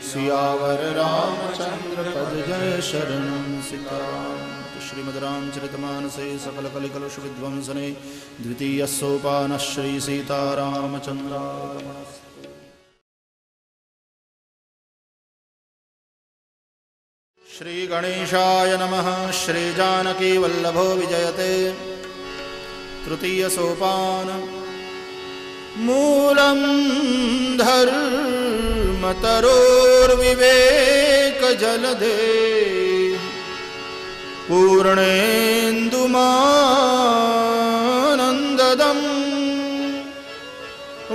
सियावर रामचंद्र पद जय शरणं सीताराम। श्रीमद् रामचरितमानसे सकल कलिकलुष विध्वंसने द्वितीय सोपान श्री सीतारामचंद्रार्पणमस्तु। श्री गणेशाय नमः। श्री जानकी वल्लभो विजयते। तृतीय सोपान मूलं धर्मतरोर्विवेक जलधे पूर्णेन्दुमानन्ददं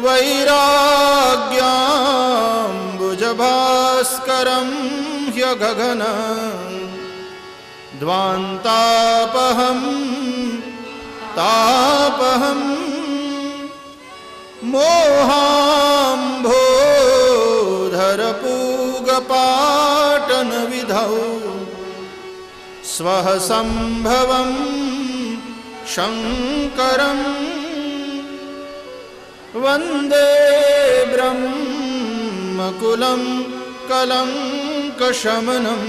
वैराग्याम्बुजभास्करं ह्यगगन ध्वान्तापहं तापहं मोहाम्भोधरपूगपाटनविधौ स्वः सम्भवं शङ्करं वन्दे ब्रह्मकुलं कलङ्कशमनं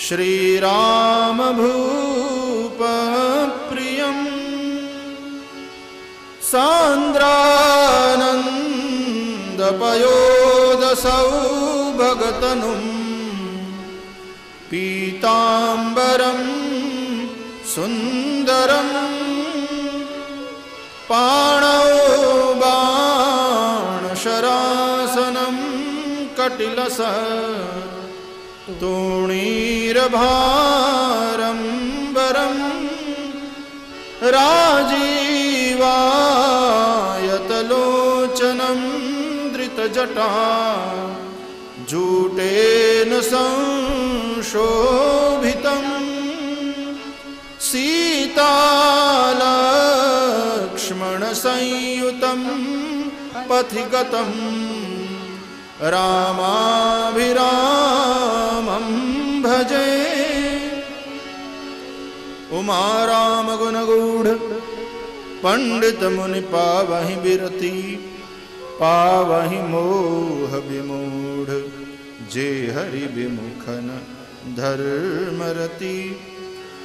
श्रीरामभूपप्रियं सान्द्रानन्दपयोदसौभगतनुं पीताम्बरं सुन्दरं पाणौ बाणशरासनं कटिलसत्तूणीरभारम्बरं राजीवायतलोचनं धृतजटा जूटेन संशोभितं सीतालक्ष्मणसंयुतं पथिगतं रामाभिरामं भजे। उमारामगुणगूढ़ पंडित मुनि पावहि बिरति पावहि मोह विमूढ़ जे हरि विमुखन धर्मरति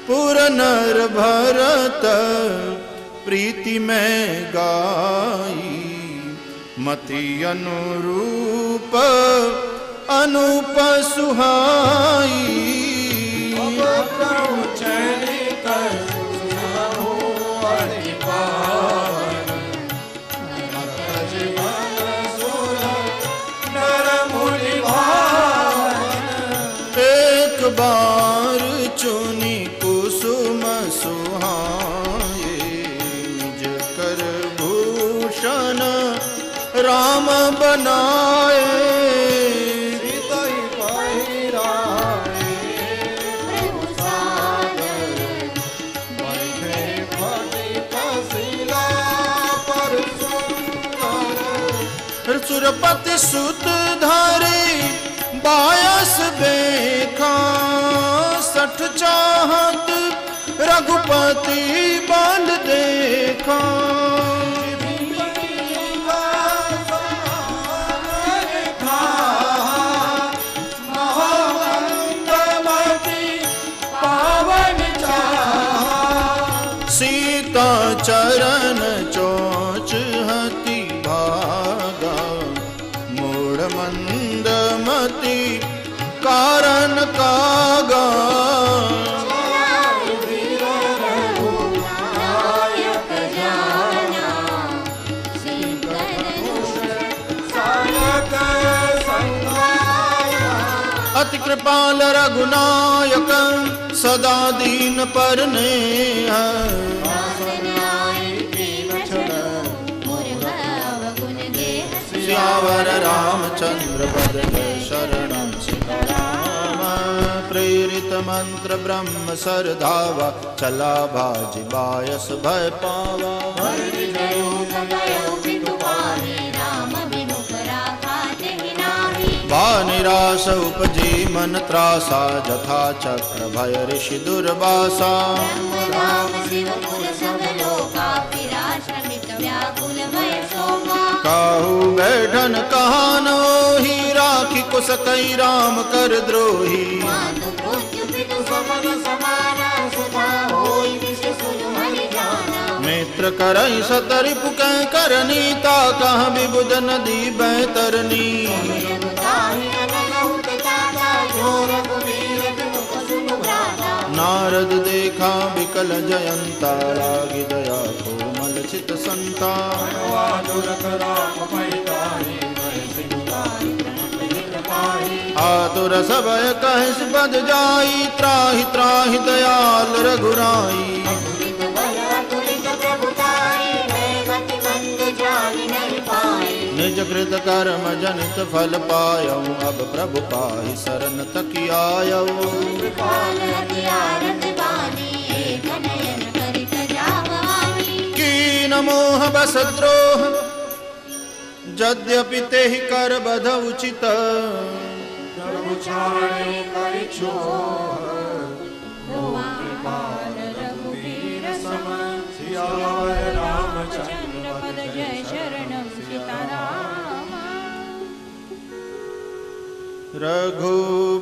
पुर नर भरत प्रीति में गाई मति अनुरूप अनूप सुहाई। एक बार चुनी कुसुम सुहाए निज कर भूषण राम बनाए सुरपति सुत धारे बायस बेखा सठ चाहत रघुपति बल देखा। सीता चरण चोच हति भागा मूढ़ मंदमति कारण कागा। अति कृपाल रघुनायक सदा दीन परनेह सियावर रामचंद्र पद शरणं सीताराम। प्रेरित मंत्र ब्रह्म सरधावा चला भाजी बायस भय पावा। निराश उपजी मन त्रासा जथा चक्र भय ऋषि दुर्वासा। काहू बैठन कहानो ही राख सकई राम कर द्रोही। नेत्र करई सतरिपु कह करनीता कह विबुध नदी बैतरनी। नारद देखा विकल जयंता लागी दया कोमल चित संता। आतुर सबय कहिस बद जाई त्राहि त्राहि दयाल रघुराई। निज कृत कर्म जनित फल पायऊ अब प्रभु पाहि शरण तकी आयऊ। कीन मोह बस द्रोह यद्यपि तेहि कर बध उचित।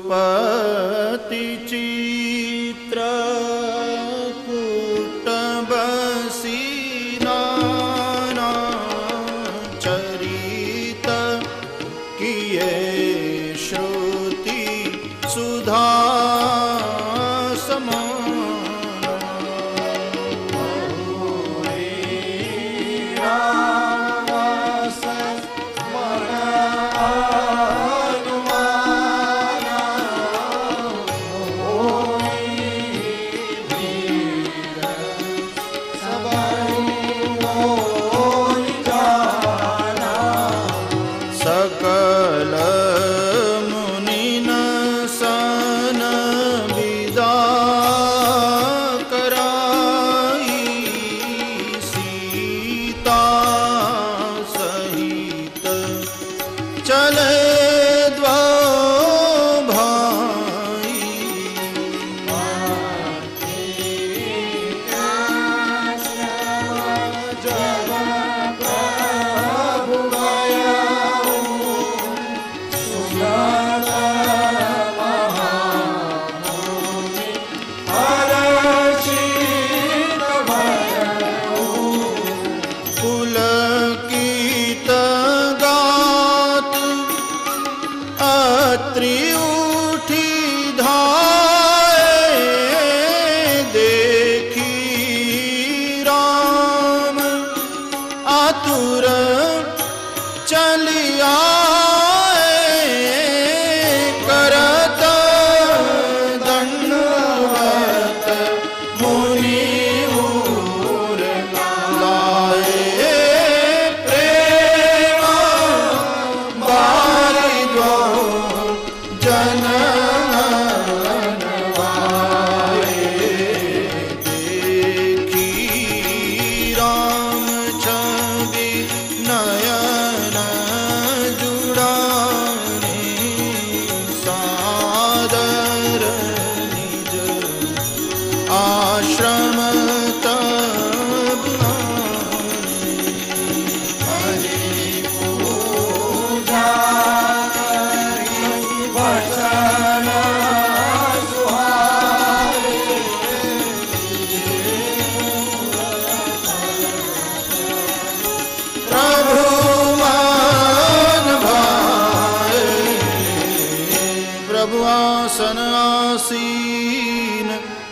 रघुपति चित्र कुटबसी नाना चरित किए श्रुति सुधा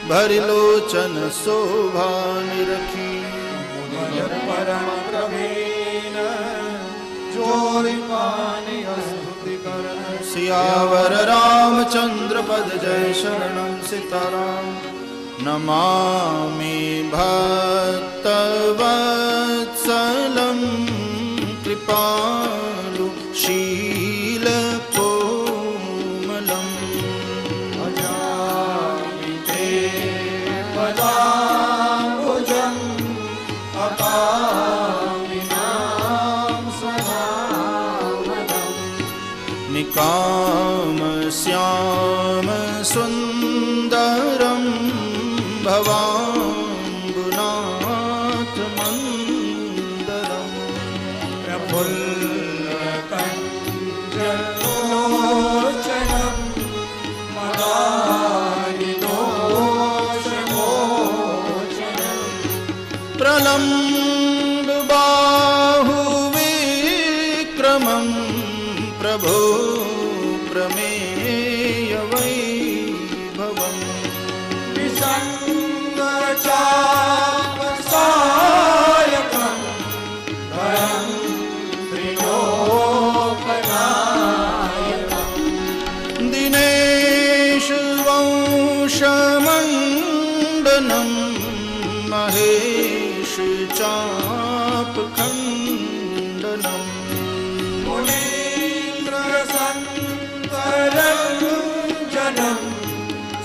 भरिलोचन शोभा निरखी। परम प्रवीण जोरि पानि स्तुति करन। सियावर रामचंद्र पद जय शरणं सीताराम। नमामि भक्तवत्सलं कृपालु शील निकाम श्याम सुंदरम भवांगुनाथ मंदरम। प्रफुल्ल कंजलोचनम प्रमेय वैभवम् विसङ्गचापसायकम् भयं त्रिलोकनायकम् दिनेश वंशमण्डनं महेश चापखण्डनम् मुनीन्द्रसङ्करञ्जनं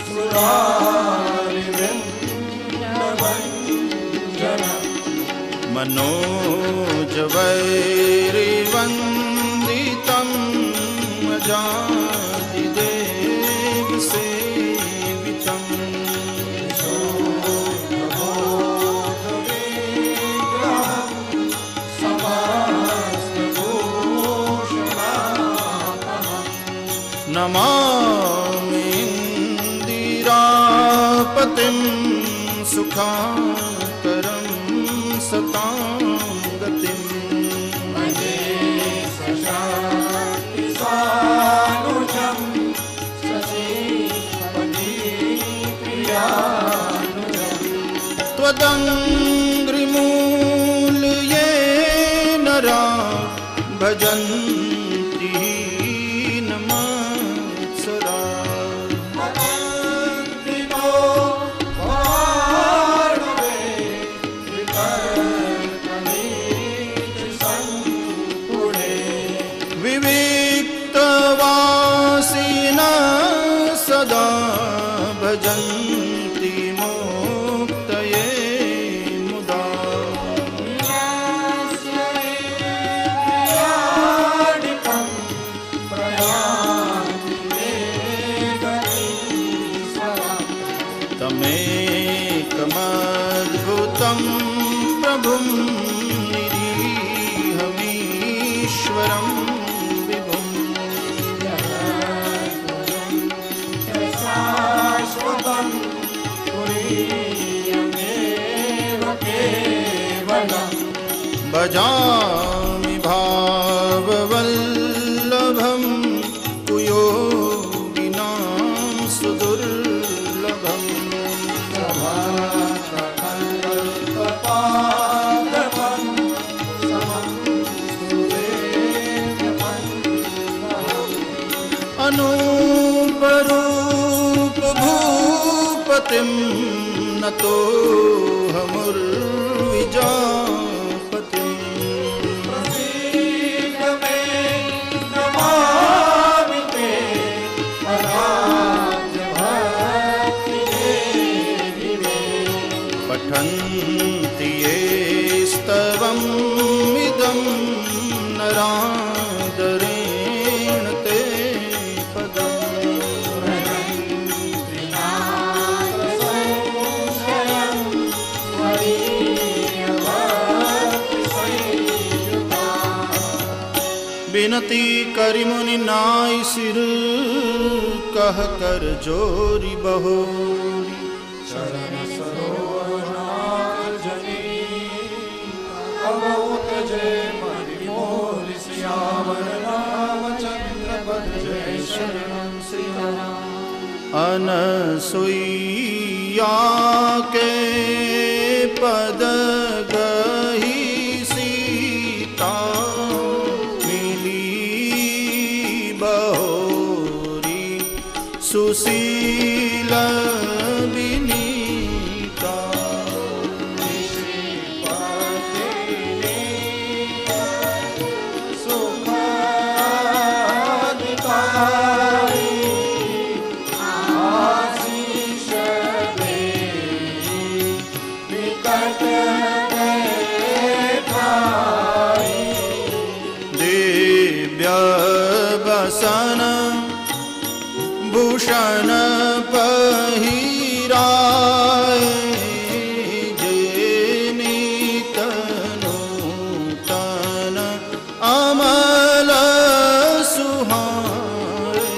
सुरारिवृन्दभञ्जनम् मनोजवैरिवन्दितं अजादिदेवसेवितम् नमामिन्दिरापतिं सुखाकरं सतां गतिम् भजे सशान्तिसानुजं शशीपतिप्रियानुजम् त्वदङ्घ्रिमूलये नरा भजन्ति हीनमत्सरा अनन्तिनो भाणवे विकल्पनीतिसङ्कुले विविक्तवासिनः सदा भजन्ति मुक्तये मुदा विलास्येन्द्रियाणिकं प्रयान्ति वेगनीश्वरम् तमेकमद्भुतं प्रभुं निरीहमीश्वरं विभुम् शाश्वतं तुरीयमेव केवलम् भजामि भाववल्लभं कुयोगिनां सुदुर्लभम् सभाकल्पपादपं समं सुदेव्यपन्नम् अनूपरूपभूपतिं नतोऽहमुर्विजापतिम् प्रसीद मे नमामि ते पराजभक्तिदेहि मे पठन्ति ये स्तवम् इदं नरादरेण ते पदम् त्रिनाथसंशयं त्वरीयभक्तिसंयुता बिनती करि मुनि नाई सिर कह कर जोरी बहोरी शरण सरोनाथ जनी अवौत जय मणिमोल श्यामर रामचंद्र पद जय शरणं श्री राम अनसुईया के पद गही सीता मिली बहोरी सुशील विनीता दिव्य बसन भूषण पहिराए जेनित नूतन अमल सुहाए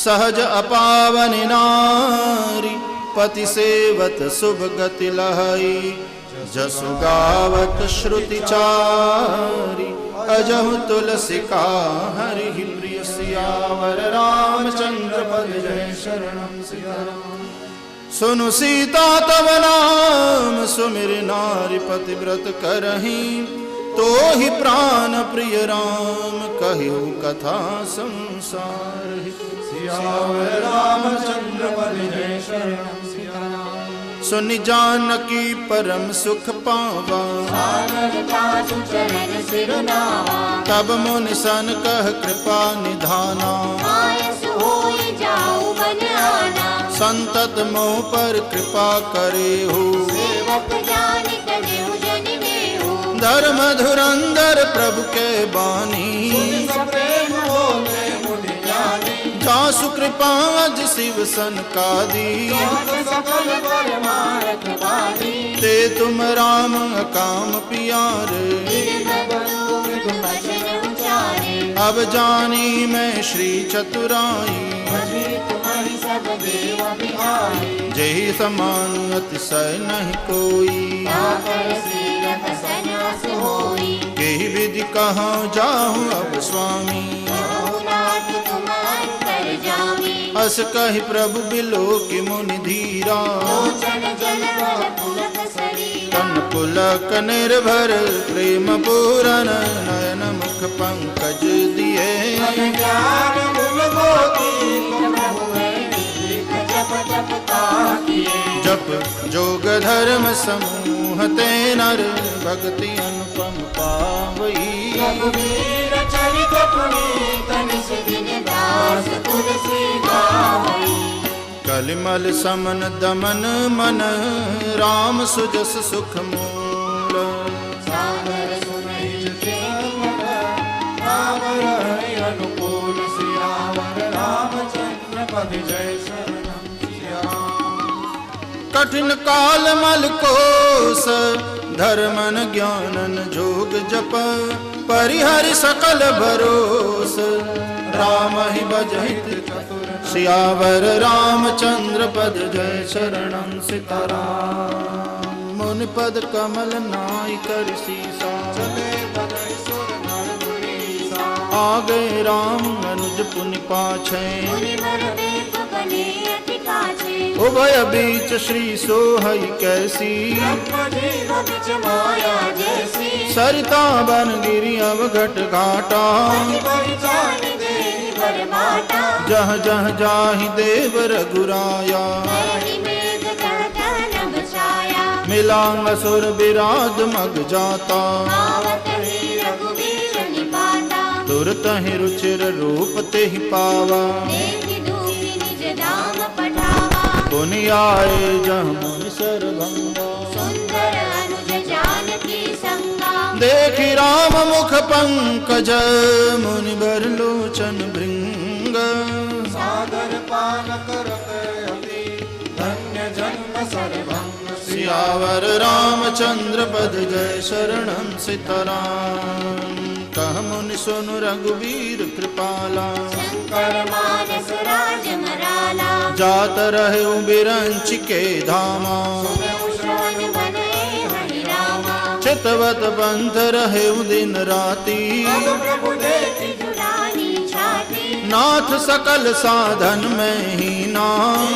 सहज अपावनि नारी पति सेवत शुभ गति लहई जसु गावत श्रुति चारी अजहु तुलसी का हरि प्रिय सियावर रामचंद्र पद जय शरणम सियाराम। सुनु सीता तव नाम सुमिर नारी पतिव्रत करही तो ही प्राण प्रिय राम कहु कथा संसार हित। सियावर रामचंद्र पद जय शरणम सियाराम। सुनि जानकी परम सुख पावा सागर ताजु चरण सिरुनावा। तब मुनि सन कह कृपा निधाना मायस होई जाऊ बन आना। संतत मोह पर कृपा करे हो सेवक जानि तजेउ जनि मेहु। धर्म धुरंधर प्रभु के बानी प्रेम बोले मुनि ज्ञानी। जासु कृपा अज शिव सन का दी सकल परमार्थ वाणी। ते तुम राम काम प्यारे भजन उचारे। अब जानी मैं श्री चतुराई भजे तुम्हारी सब देव बिहारी। जय समान अतिशय नहीं कोई ताकर सीरत सन्यास होई। यही विधि कहाँ जाऊँ अब स्वामी रघुनाथ तुम अंतर जामी। अस कहि प्रभु बिलो कि मुनि धीरा लोचन जल बल पुलक शरीरा। तन पुलक निर्भर प्रेम पूरन नयन मुख पंकज दिए ज्ञान गुण मोती प्रभु है जप जप ताकिए। जप जोग धर्म समूह ते नर भक्ति अनुपम पावई रघुवीर चरित पुनीत निज दिन दास तुलसी गावई। कलिमल समन दमन मन राम सुजस सुख मूल सागर सुनहि राम रहे अनुकूल। सियावर रामचंद्र पद जय शरणम सियाराम। कठिन काल मल कोस धर्मन ज्ञानन जोग जप परिहरि सकल भरोस राम ही बजहित चतुर। सियावर रामचंद्र पद जय शरणम सीताराम। मुनि पद कमल नाई कर सीसा चले बदय सुर नर मुनीसा। आगे राम अनुज पुनि पाछे मुनि वर देख बने अति काछे। उभय बीच श्री सोहई कैसी ब्रह्म जीव बिच माया जैसी। सरिता बन गिरी अवघट घाटा जान दे बर बाटा। जह जह जाहि देव रघुराया धरणी मेघ कहता न बचाया। मिलांग सुर विराज मग जाता आवत ही रघुवीर निपाता। तुरत ही रुचिर रूप ते ही पावा देखि दुखी निज दाम पठावा। पुनि आए जह मुनि सरभंगा सुंदर अनुज जानकी संगा। देखि राम मुख पंकज मुनि बर लोचन भृंग सादर पान करत अति धन्य जन्म सर्वंग। सियावर रामचंद्र पद जय शरणम सीताराम। कह मुनि सुनु रघुवीर कृपाला शंकर मानस राज मराला। जात रहे बिरंच के धामा श्रवण बने हरि रामा। चितवत पंथ रहे दिन राती प्रभु देखी जुड़ानी छाती। नाथ सकल साधन में ही नाम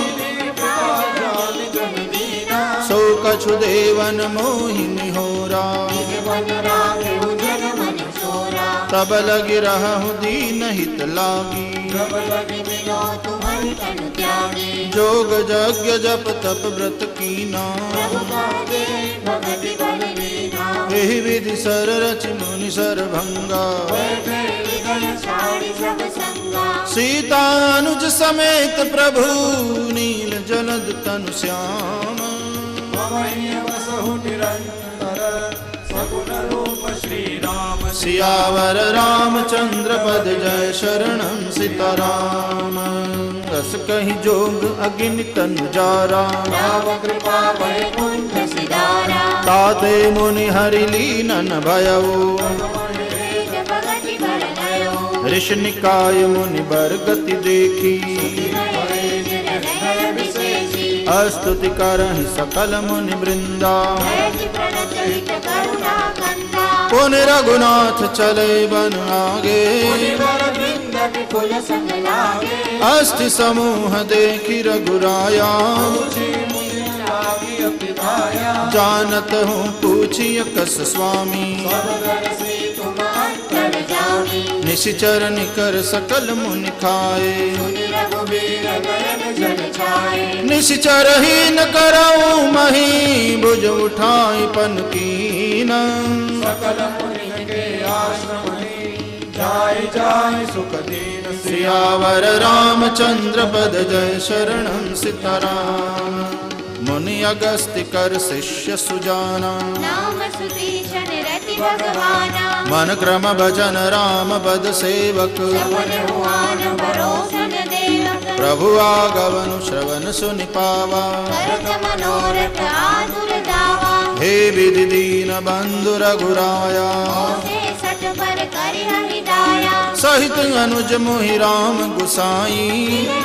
जान जन दीना। सो कछु देवन मोहिनी होरा वन राखे उजर मन छोरा। तब लगी रहु दीन हित लागी प्रभु लगे मिलो तुम्हारी तनु त्यागी। जोग यज्ञ जप तप व्रत कीना प्रभु काजे भगति बल लीना। एहि विधि सर रच मुनि सरभंगा बैठे हृदय छाड़ी सब संगा। सीता अनुज समेत प्रभु नील जलद तनु श्याम वही वसहु निरंतर सगुण रूप श्री राम। सियावर रामचंद्र पद जय शरणम सीताराम। रस कहि जोग अगिन तनु जारा राम कृपा वैकुंठ सिधारा। ताते मुनि हरि लीनन भयऊ तेज भगति बर गयो। ऋषि निकाय मुनि बर गति देखी हृदय विशेषी। अस्तुति करहि सकल मुनि वृंदा बैठि प्रणत हित करुणा कंदा। पुनि रघुनाथ चले बन आगे वर वृंद फूल संग लागे। अस्थि समूह देखि रघुराया मुनि लागी अति भाया। जानत हूँ पूछिय कस स्वामी सब कर से तुम अंतर्यामी निशिचर निकर सकल मुनि खाए सुनि रघुबीर नयन जल छाए निशिचर ही न करऊँ मही भुज उठाई पन कीन सकल मुनि के आश्रम में जाय जाय सुख दीन सियावर रामचंद्र पद जय शरणं सीताराम मुनि अगस्त्य कर शिष्य सुजाना नाम सुदीशन रति भगवाना मन क्रम भजन राम पद सेवक सफल हुआन भरोसन देवक प्रभु आगवन श्रवण सुनि पावा करत मनोरथ आतुर दावा हे विधि दीन बंधु रघुराया से सठ पर करि हृदया सहित अनुज मोहि राम गुसाई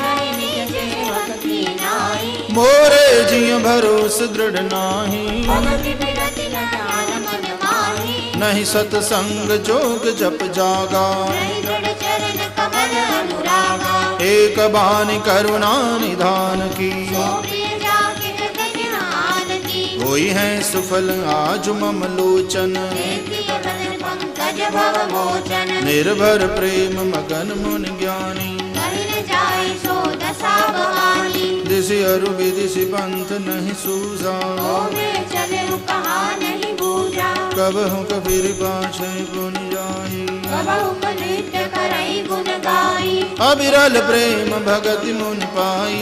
हरि निज सेवक की नाई मोरे जिय भरोस दृढ़ नाही भगति विरति ज्ञान मन माही नहीं सतसंग जोग जप जागा नहीं दृढ़ चरण कमल अनुरागा एक बानी करुणा निधान की सो प्रिय जाके जग जहान की होई है सुफल आज मम लोचन प्रिय बदन पंकज भव मोचन निर्भर प्रेम मगन मुनि ज्ञानी कहिन जाय सो दशा बहानी दिशि अरु विदिशि पंथ नहीं सूझा ओमे चले कहा नहीं बूझा कबहु कबीर पाछे पुनि जाई कबहु कलित करई गुण गाई अविरल प्रेम भगति मुनि पाई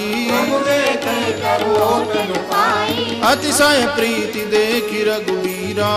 मुझे कह करू ओटन पाई अतिशय प्रीति देखि रघुवीरा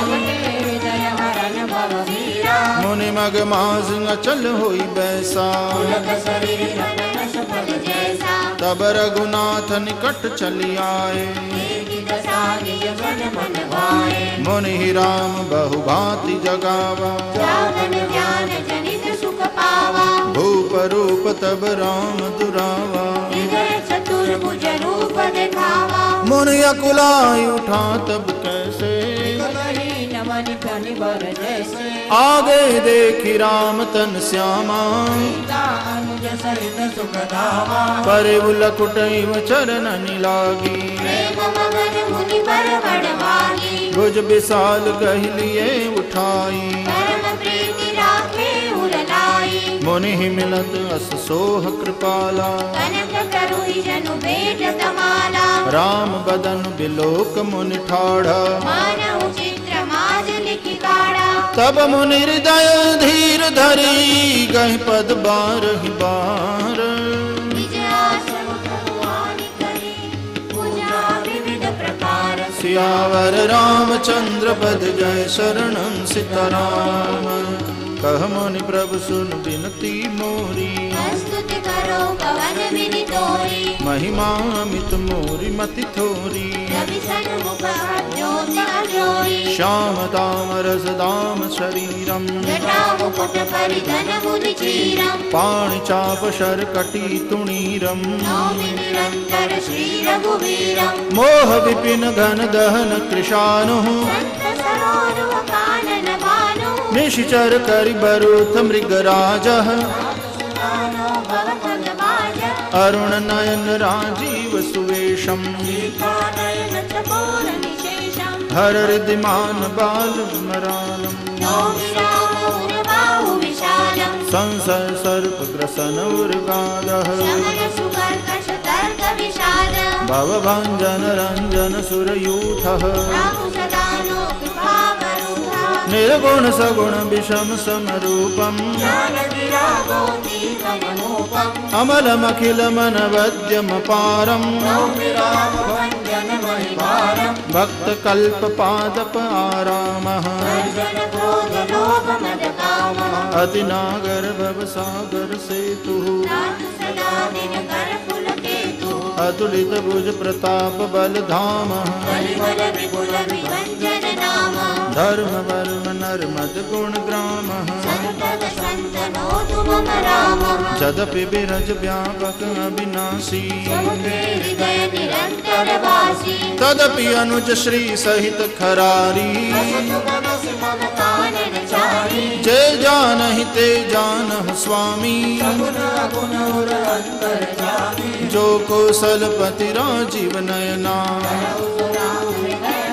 हृदय हरन भव वीरा मुनि मग माज अचल होई बैसा पुलक शरीर रतन सफल जैसा तब रघुनाथ निकट चली आए देखि दशा निज मन मन भाए मुनि ही राम बहु भांति जगावा जागन ज्ञान जनित सुख पावा भूप रूप तब राम दुरावा हृदय चतुर्भुज रूप दिखावा मुनि अकुलाई उठा तब कैसे नहीं नमन फल बर जैसे आगे देखी राम तन श्यामा सीता अनुज सहित सुख धामा परिबुल कुटैव चरण लागी प्रेम मगन मुनि पर बड़वागी भुज विशाल गहिलिए उठाई परम प्रीति राखे उरलाई मुनि ही मिलत अस सोह कृपाला कनक करुहि जनु बेट तमाला राम बदन बिलोक मुनि ठाढ़ा मानहु चित्र माज लिखि काढ़ा तब मुनि हृदय धीर धरी गहि पद बारहि बार निज आश्रम भगवान करी पूजा विविध प्रकार सियावर रामचंद्र पद जय शरणं सीताराम कह मुनि प्रभु सुन बिनती मोरी स्तुति करो पवन विधि तोरी महिमा अमित मोरी मति थोरी रवि सन्मुख ज्योति अजोरी श्याम दाम रस दाम शरीरम जटा मुकुट परिधन मुनि चीरम पाणि चाप शर कटी तुणीरम नौमि निरंतर श्री रघुवीरम मोह विपिन घन दहन कृशानु संत सरोरुह कानन भानु निशिचर करि बरूथ मृगराज सुदानो भवभग बाज अरुण नयन राजीव सुवेशम सीतानयन चकोर निशेषम हर हृदिमान बाल मरालम नौमि राम बाहु विशालम संसर सर्प ग्रसन उर्गादः शमन सुकर्कश तर्क विशाल भव भंजन रंजन सुरयूथः राहु सदानो कृपा वरुधा निर्गुण सगुण विषम समरूपम ज्ञान गिरा गोतीकमनूपम अमलमखिल मनवद्यम पारम नौमि राम भंजन महिमारम भक्त कल्प पादप आरामः अर्जन क्रोध लोभ मद काम अति नागर भव सागर सेतुः नाथ सदा दिन कर पुलकेतु अतुलित भुज प्रताप बल धाम बलिबल विपुल विभंजन नाम धर्म वर्म नर्मद गुण ग्राम संतत संतनो तुम राम जदपि बिरज व्यापक अविनाशी सबके हृदय निरंतर वासी तदपि अनुज श्री सहित खरारी मनस मम कानन चारी जे जानहि ते जानहु स्वामी गुण गुण उर अंतर जामी जो कौशलपति राजीव नयना हृदय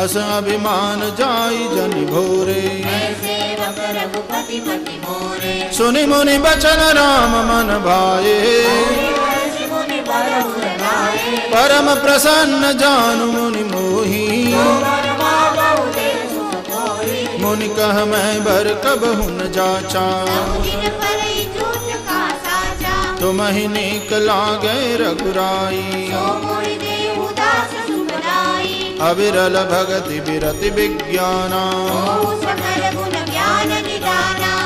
अस अभिमान जाई जन भोरे। सेवक रघुपति पति मोरे। सुनि मुनि बचन राम मन भाए। मुनि बरहु लगाए। परम प्रसन्न जानु मुनि मोही। मुनि कह मैं बर कबहु न जाचा। तुम ही नीक लागे रघुराई। अविरल भगति बिरति विज्ञाना।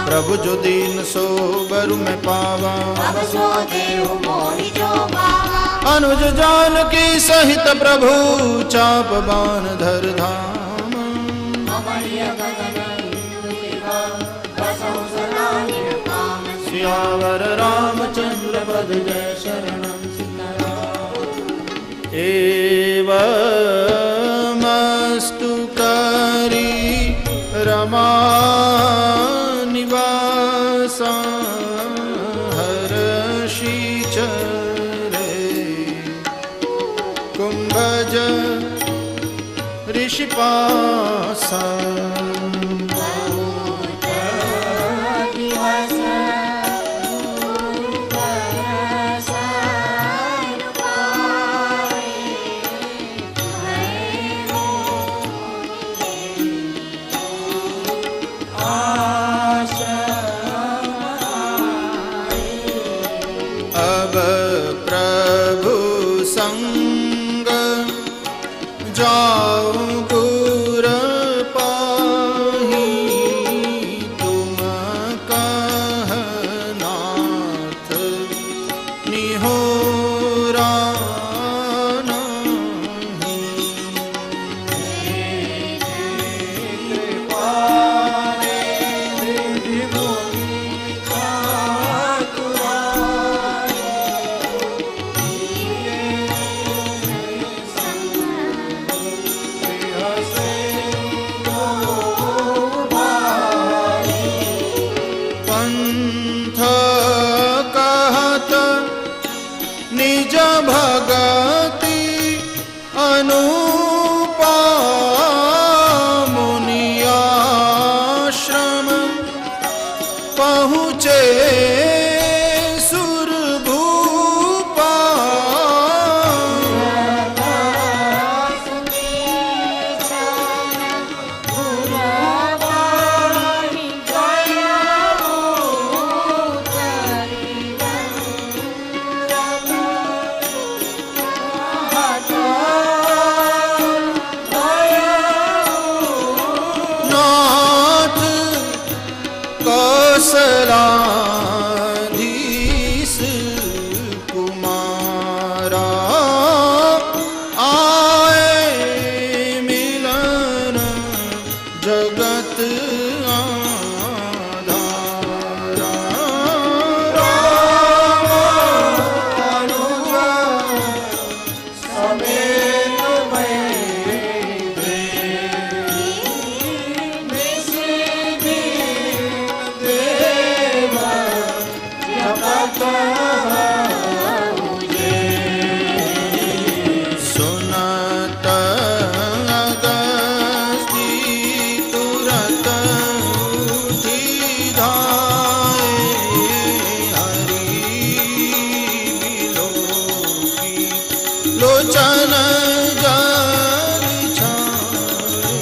प्रभु जो दीन सो बरु में पावा। अनुज जानकी सहित प्रभु चाप बान धर धाम। सियावर रामचंद्र पद जय शरणम सीताराम। एवमस्तु करी रमा निवासा हर्षि चरे। कुंभज ऋषिपासा। कौशलाधीश कुमारा आए मिलन जगत आधारा। सुनत अगस्ती तुरत उठी धाये। हरि बिलोकी लोचन जल छाये।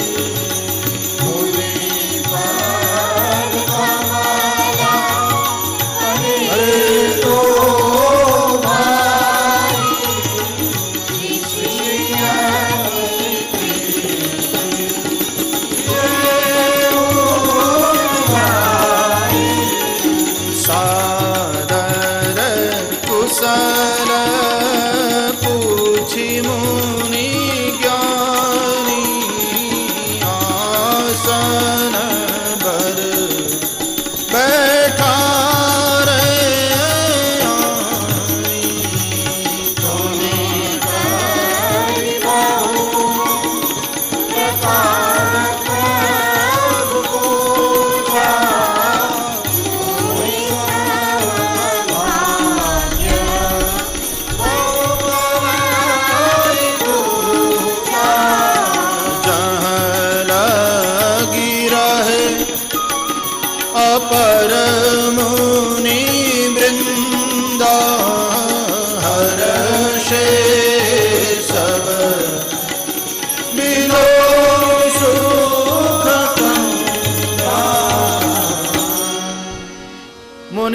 कुशल पूछि मुनि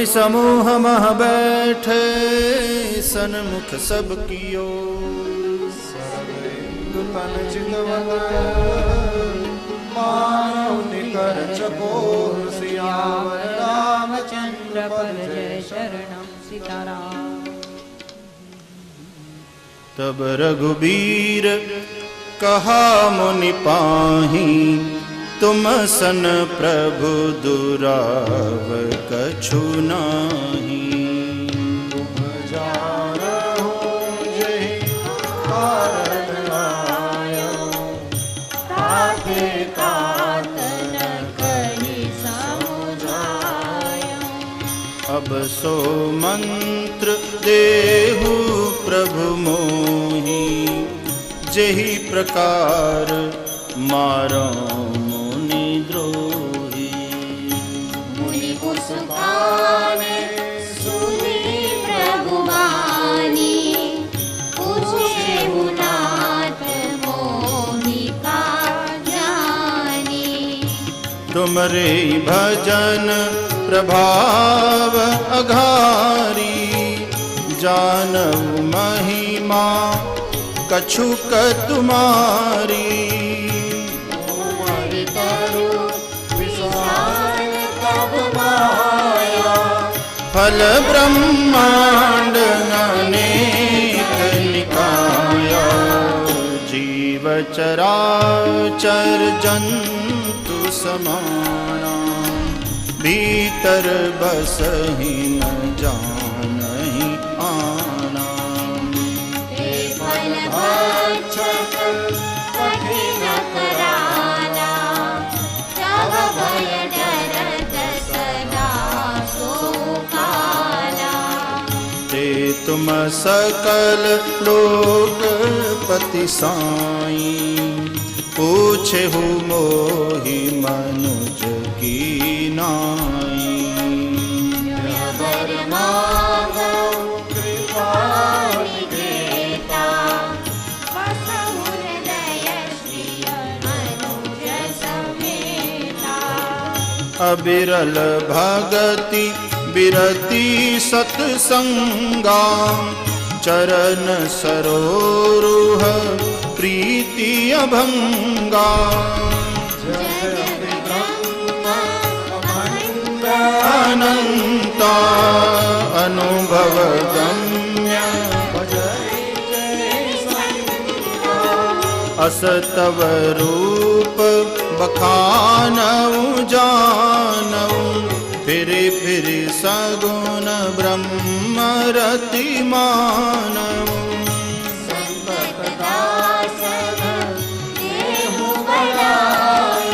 समूह मह बैठे सन्मुख सब कियो दुतन चितवत मानव निकर चकोर सियावर रामचंद्र पद जय शरणम सीताराम। तब रघुबीर कहा मुनि पाही तुम सन प्रभु दुराव कछु नाही। तुम जानो जहि कारण आयो ताते तात न कहि समुझायो। अब सो मंत्र देहु प्रभु मोहि जेहि प्रकार मारो मुनि द्रोही। मुनि पुष्पाने सुनी प्रभु बानी पूछे मुनाथ मोहि का जानी। तुमरे भजन प्रभाव अघारी जानऊ महिमा कछुक तुम्हारी। उमर तरु विशाल तब माया फल ब्रह्मांड अनेक निकाया। जीव चराचर जंतु समाना भीतर बसहि न जानहि आना। फल भक्षक कठिन कराना तब भय डरत सदा सुखाना। ते तुम सकल लोकपति साई पूछे हो मोहि मनुज की नाई। वर मांगो कृपा निकेता बसहु हृदय श्री मनुज समेता। अबिरल भगति बिरति सत्संगा चरण सरोरुह प्रीति अभंगा। अनंता अनुभव गम्य असतव रूप बखानऊ जानऊ। फिर फिर सगुण ब्रह्म रति मानऊ। संकट दासन देहु बनाए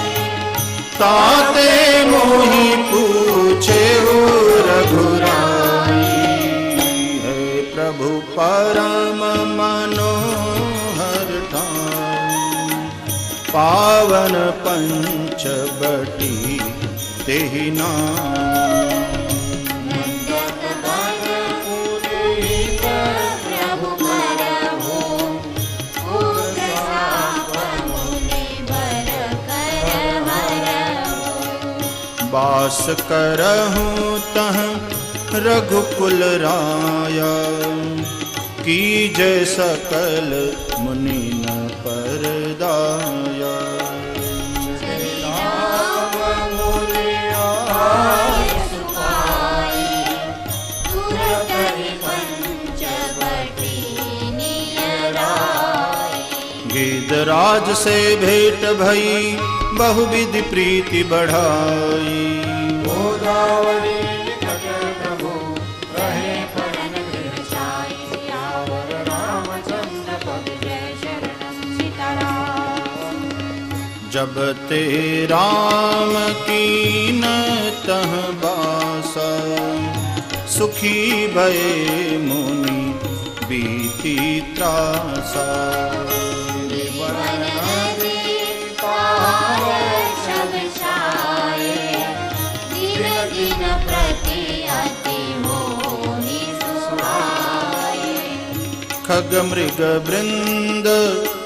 ताते मोहि पूछे हो रघुराई। है प्रभु परम मनोहर ठाई पावन पंचवटी तेहि नाम। नंदक बन पुनीत प्रभु करहु उग्र साप मुनि बर कर हरहु। वास करहूँ तह रघुकुल राया कीजय सकल मुनि न परदाया। गिदराज से भेंट भई बहुविधि प्रीति बढ़ाई। गोदावरी निकट प्रभु रहे पवन गृह छाई। सियावर रामचंद्र पद जय शरणम सीताराम। जब ते राम कीन तह बासा सुखी भये मुनि बीती त्रासा। खग मृग वृंद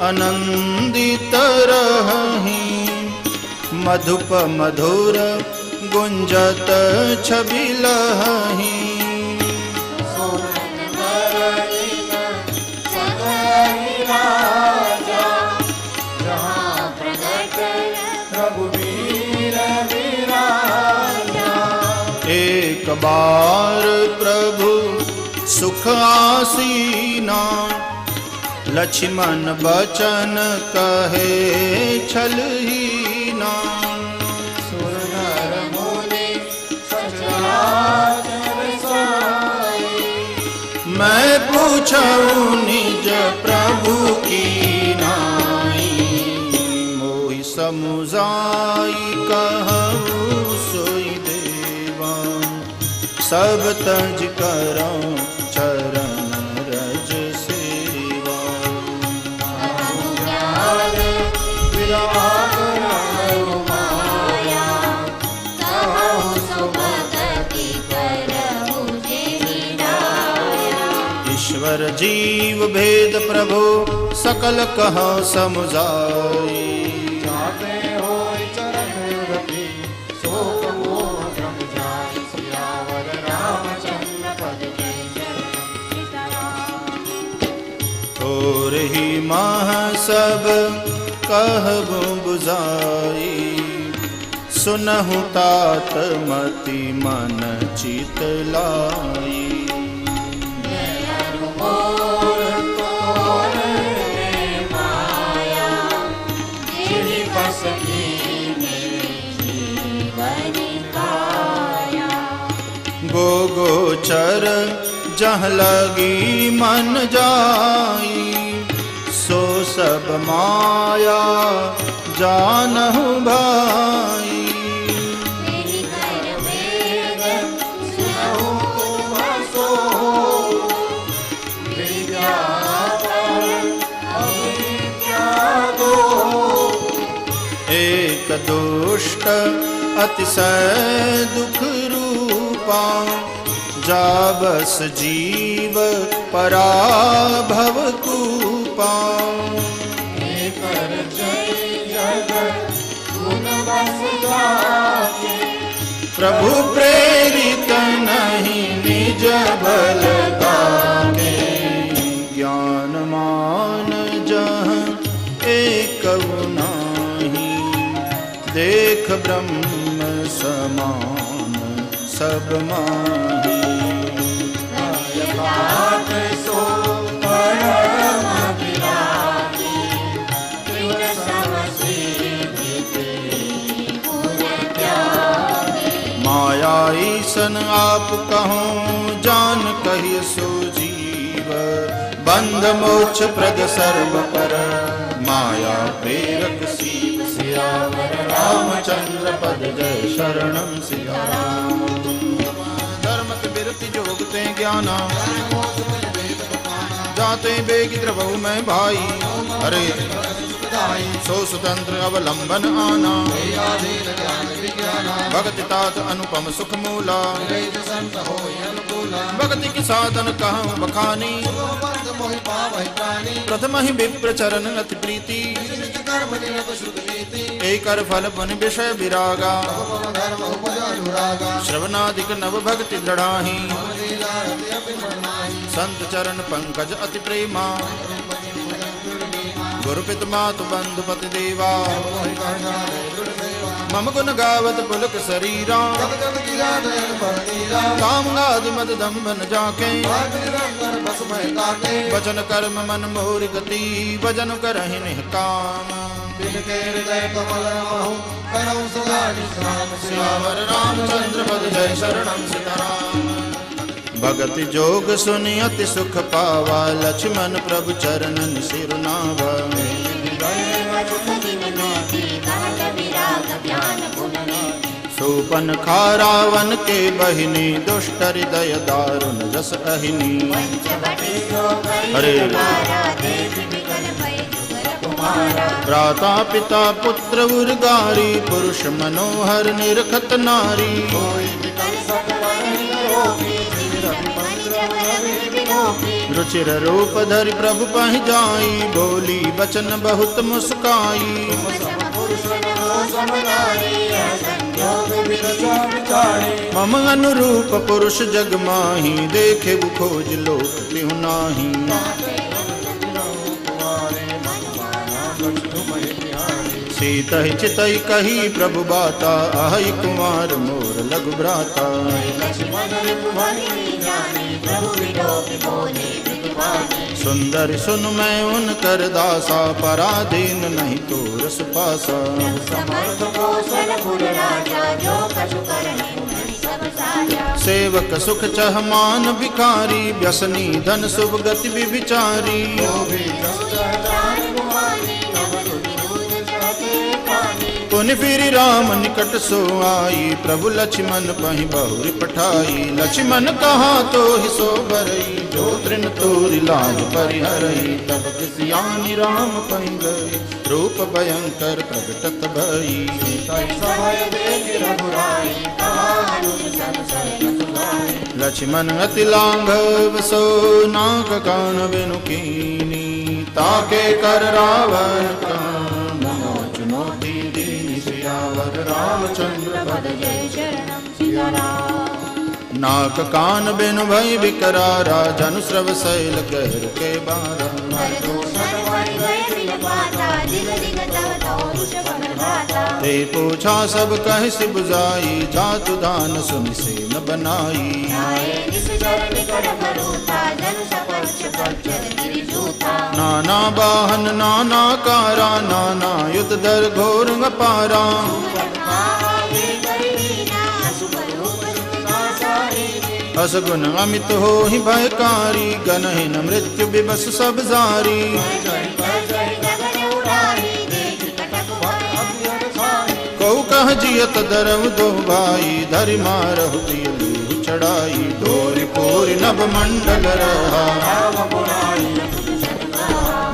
आनंदित रहहि मधुप मधुर गुंजत छवि लहही। सोहन बरन सकहि राजा, जहाँ प्रगट रघुवीर विराजा। एक बार प्रभु सुख आसीना, लक्ष्मण बचन कहे छलहीना। सुर नर मुनि सचराचर साई, मैं पूछूं निज प्रभु की नाई। मोहि समुझाई कहूँ सोई देवा, सब तज करऊं चरण रज सेवा। ज्ञान विराग माया, कहूँ सो भगति करहु जेहि राया। ईश्वर जीव भेद प्रभु सकल कहा समुझाई। जाते होय चरण रति, शोक मोह भ्रम जाय। सियावर रामचंद्र पद की और ही माह सब कहबो बुझाई। सुनहु तात मति मन चित लाई। जेहि बस कीन्हे जीवनि काया। गो गोचर जहाँ लगी मन जाई। सो सब माया जानहु भाई। तेहि कर वेद सुनहु बसो, विज्ञापन अविद्या दो। एक दुष्ट अतिशय दुख रूपा, जाबस जीव पराभव कूपा। कर जय जगत गुण बस जाके। प्रभु प्रेरित नहीं निज बल दागे। ज्ञान मान जहाँ एक नाही, देख ब्रह्म समान सब माही। बात सो परम विरागी, त्रिन समसिद्धि तेहि गुण त्यागी। माया ईसन आप कहूँ जान कहिय सो जीव। बंध मोक्ष प्रद सर्व पर, माया प्रेरक सीव। सियावर रामचंद्र पद जय शरणम सियाराम। धर्म के बिरति जोग ते ज्ञाना, जाते बेगी द्रवहु मैं भाई। अरे सो स्वतंत्र अवलंबन आना, भक्ति तात अनुपम सुख मूला। भक्ति की साधन कहूँ बखानी, प्रथम ही विप्र चरण अति प्रीति। एक कर फल पुन विषय विरागा, श्रवणादिक नव भक्ति दृढ़ाही। संत चरण पंकज अति प्रेमा, गुरु पित मातु बंधु पति देवा। मम गुण गावत पुलक शरीरा, काम गादि मद दम्भन जाके। वचन कर्म मन मोर गति, भजन करहि निष्काम। सियावर रामचंद्र पद जय शरणम सीताराम। भगति जोग सुनि अति सुख पावा, लक्ष्मण प्रभु चरणन सिर नावा। सोपन खारावन के बहिनी, दुष्ट हृदय दारुण जस अहिनी। हरे भ्राता पिता पुत्र उर्गारी, पुरुष मनोहर निरखत नारी। रुचिर रूप धरि प्रभु पहि जाई, बोली बचन बहुत मुस्काई। पुरुषन हो समनारी यह संयोग विरचा विचारी मम अनुरूप पुरुष जग माही देखे वो खोज लोक तिहु नाही सीतहि चितहि कही प्रभु बाता अहि कुमार मोर लघु भ्राता लक्ष्मण रिपुवनि जानी प्रभु विलोक बोले प्रतिपानी सुंदर सुन मैं उनकर दासा पराधीन नहीं तोर सुपासा समर्थ कौशल पुर राजा जो कछु करने नहीं सब साजा सेवक सुख चह मान भिखारी व्यसनी धन शुभ गति विचारी चार गुमानी नव विदूत चाहते प्राणी पुनि फिरि राम निकट सो आई प्रभु लक्ष्मण पहि बहुरी पठाई लक्ष्मण कहा तो ही सो बरई जो तृण तोरि लाज परिहरई तब किसियानि राम पहि गई रूप भयंकर प्रगटत भई समय देख रघुराई अनुज सब सरल सुधाई लक्ष्मण अति लांघव सो नाक कान बिनु कीनी ताके कर रावण कान चुनौती दीनी सियावर रामचंद्र पद जय शरणम सीताराम नाक कान बिनु भई विकरारा जनु श्रव शैल कहर के बारा दूषण वै वै बिन पाता दिग दिग तव तो ऋषभ भाता ते पूछा सब कह सि बुझाई जातु दान सुनि से न बनाई आए निश्चर निकट भरूता जन सपक्ष पक्षर गिरिजूता नाना वाहन नाना कारा नाना युद्ध दर घोर अपारा असगुन अमित हो ही भयकारी गनहिन मृत्यु विवश सब जारी कऊ कह जियत दरव दो भाई धरि मारहु दियलु चढ़ाई डोरी पोरी नभ मंडल रहा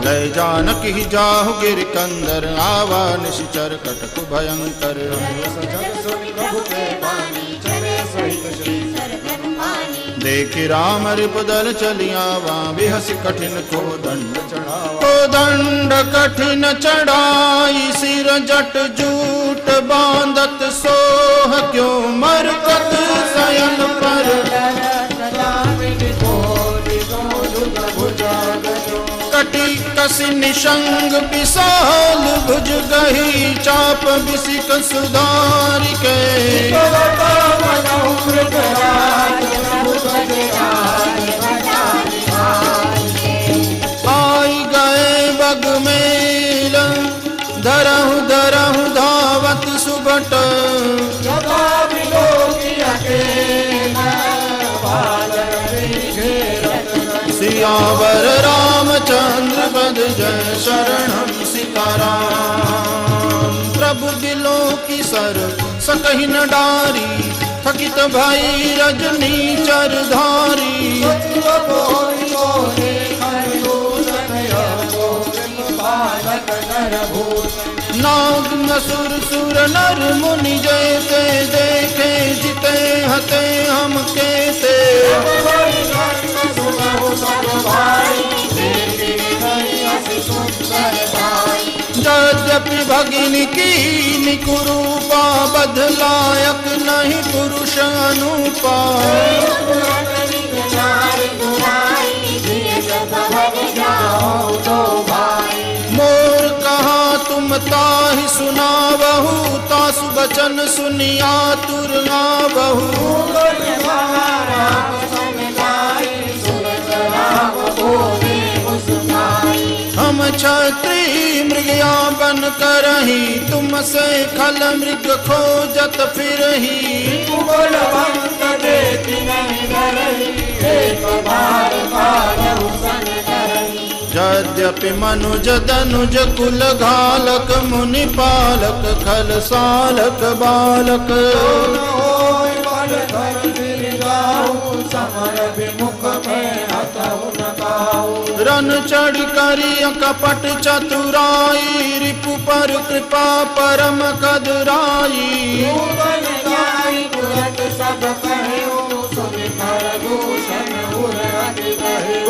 लय जानकी ही जाहु गिर कंदर आवा निश्चर कटक भयंकर देखि राम रिपुदल चलियावा बिहस कठिन को दंड चढ़ावा को दंड कठिन चढ़ाई सिर जट जूट बांधत सोह क्यों मरकत शयन पर कटी कसी निशंग विशाल भुज गही चाप बिसिक सुधार के आई गए बग मेल धरहु धरहु धावत सुबट सियावर रामचंद्र पद जय शरणम सीताराम प्रभु दिलों की सर सकहि न डारी थकित भई रजनी चरधारी नाग नसुर सुर नर मुनि जैते देखे जिते हते हम केते यद्यपि भगिनी की निकुरूपा बदलायक नहीं पुरुष अनुपा मोर कहा तुम ताहि सुना बहू तासु बचन सुनिया तुरना बहू हम क्षत्रिय मृगया बन करही तुमसे खल मृग खोजत फिरही यद्यपि मनुज दनुज कुल घालक मुनि पालक खल सालक बालक रन चढ़ करी कपट चतुराई रिपु पर कृपा परम कदराई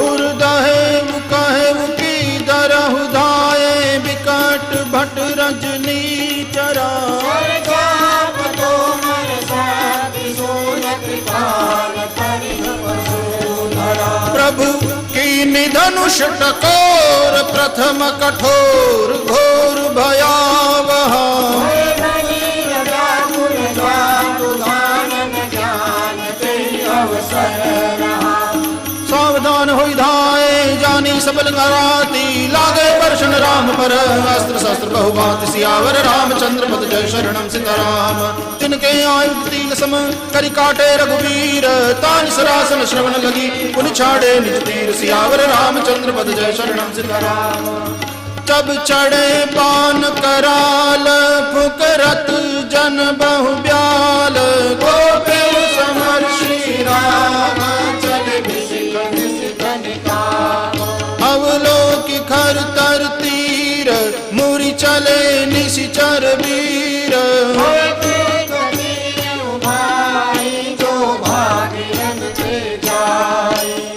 उर्दहेव कहेव की दरहु धाये विकट भट रजनी भीमि धनुष टकोर प्रथम कठोर घोर भयावह सावधान होई धाये जानी सबल घराती लागे वर्षण राम पर अस्त्र शस्त्र बहुभांति सियावर रामचंद्र पद जय शरणम सीताराम तिनके आयुध तील सम करि काटे रघुवीर तान सरासन श्रवण लगी पुन छाड़े निज तीर सियावर रामचंद्र पद जय शरणम सीताराम तब चढ़े पान कराल फुकरत जन बहु ब्याल गोपे समर श्री राम अवलोकि खर तर तीर मुरि चले निशिचर वीर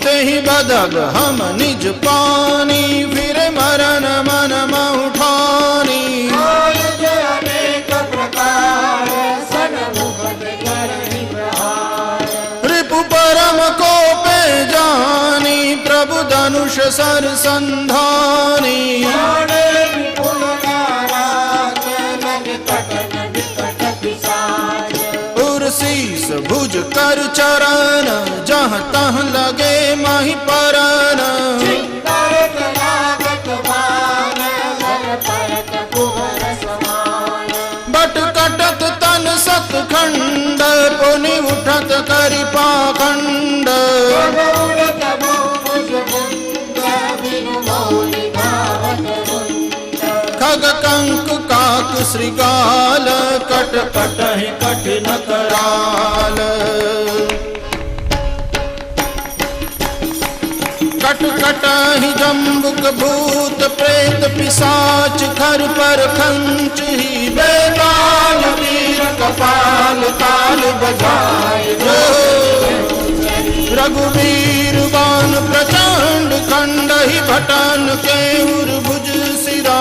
तेहि बदल हम निज पानी फिर मरण मन मऊठानी रिपु परम कोपे जानी प्रभु धनुष सर संधानी शीस भुज कर चरण जहाँ तहाँ लगे माही परन बट कटत तन सतखंड पुनि उठत करि पाखंड खग कंक काक श्रृगाल कट कटहि कठिन कराल कट कटहि जम्बुक भूत प्रेत पिशाच खर पर खंच ही बेताल वीर कपाल ताल बजाए रघुवीर बान प्रचंड खंड ही भटन के भुज सिरा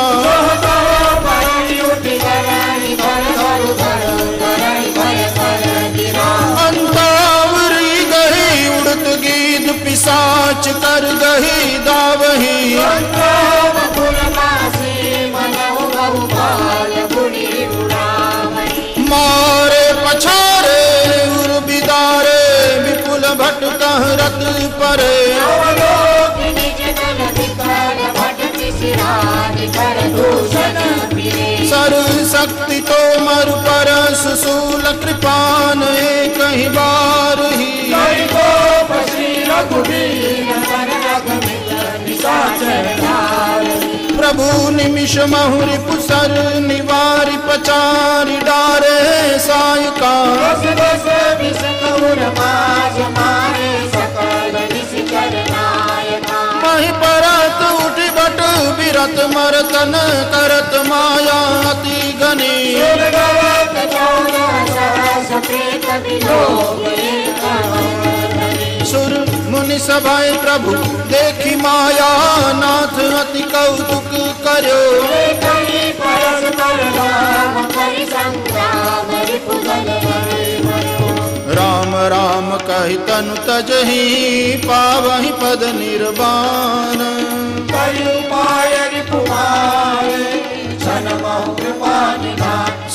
अंतावरी गही उड़त गीत पिशाच कर गही दावही मारे पछारे उर बिदारे विपुल भट कहरत परे सर शक्ति तो मरु पर सुसूल कृपान एक ही बार ही प्रभु निमिष महुरि पुसर निवारि पचारि डारे सायका मही परत उठि बट विरत मरतन करत माया अति घनी सुर मुनि सभाए प्रभु देखी माया नाथ अति कौतुक करो राम राम कहि तनु तजहि पावहि पद निर्वाण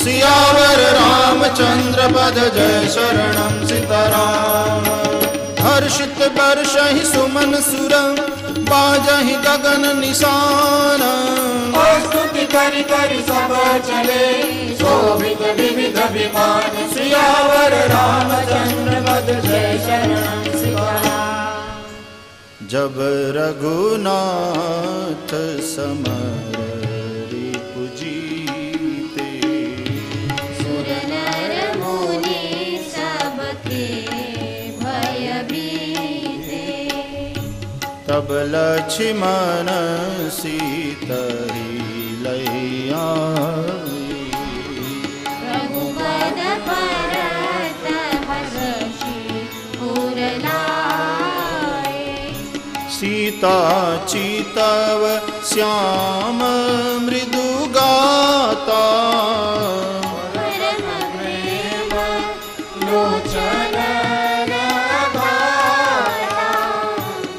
सियावर रामचंद्र पद जय शरणम सीताराम हर्षित बर्षहि सुमन सुर बाजहि गगन निशान स्तुति करि करि सब चले शोभित विविध विमान सियावर रामचंद्र पद जय शरणम सीताराम जब रघुनाथ समर रिपु जीते सुर नर मुनि सबके भय बीते तब लक्ष्मण सीतहि लैया रघुपद परत हर्षि पुर लाए सीता चितव श्याम मृदु गाता परम प्रेम लोचन